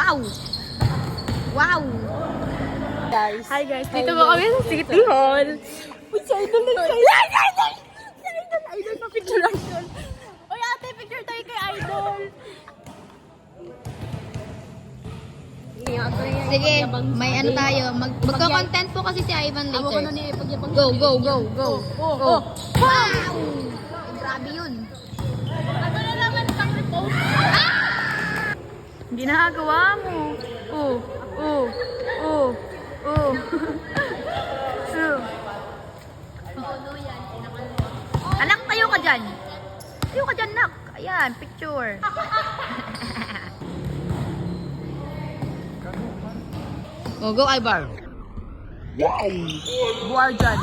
Wow! Wow! Guys. Hi guys, dito ba kami sa City Hall? Uy, si Idol na siya. Yes, Idol! Si Idol! Idol, pa-picture lang yun. Uy, ate, picture tayo kay Idol. Sige, may ano tayo. Magka-content po kasi si Ivan Ako ko na later. niya ipagyapang. Go, go, go, go. Oh! Wow! Grabe yun. Ano na naman pang repost? Hindi nakagawa mo. Oh! Oh! Oh! Oh! Anak, tayo ka dyan. Tayo ka dyan, nak. Ayan, picture. Go, go, Ivan. Buwar dyan.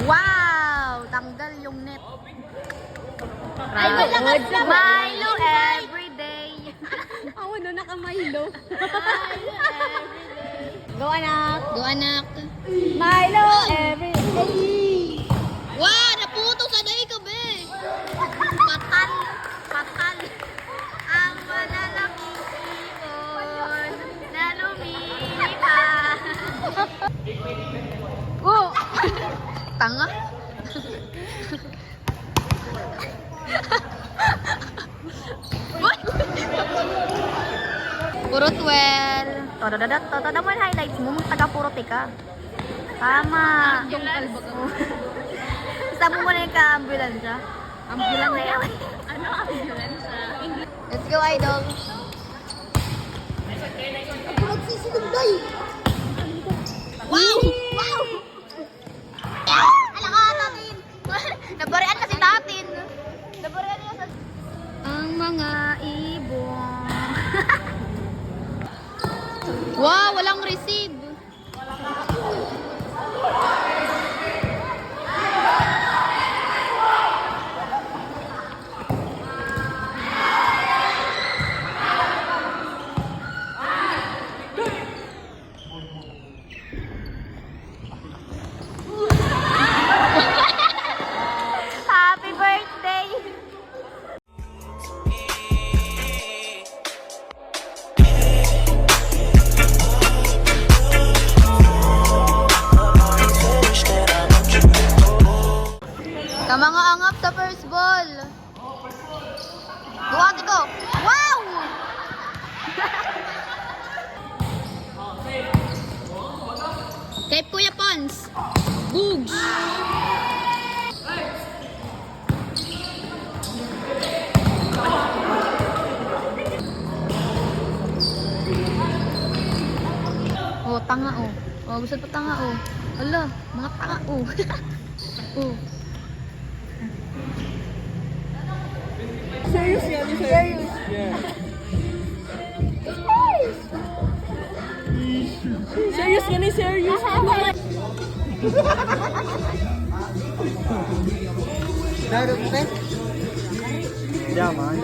Wow! Tanggal yung net. Milo everyday. Ako na naka-Milo. Go, anak. Go, anak. Milo everyday. Wow, naputo sa dahi ka, be. Patal. Patal. Ang malalaking ibon na lumilipas. Go. Tanga. Puro twel. Todo mo yung highlights mo. Taga puro tika. Tama. Saan mo muna yung ka-ambulansya? Ambulansya? Ano ambulansya? Let's go, Idol. Wow! Wow! Ala ka, tatin! Nabarian kasi tatin. Nabarian niya sa... Ang mga ibon. Wow, walang receive. Happy birthday! Kamanga-angap sa first ball. Buhati ko. Wow! Kay Kuya Pons. Boogs. Oh, tanga oh. Oh, gusto pa tanga oh. Ala, mga tanga oh. Oh. Serious yan, serious. Serious yan, serious. Jama.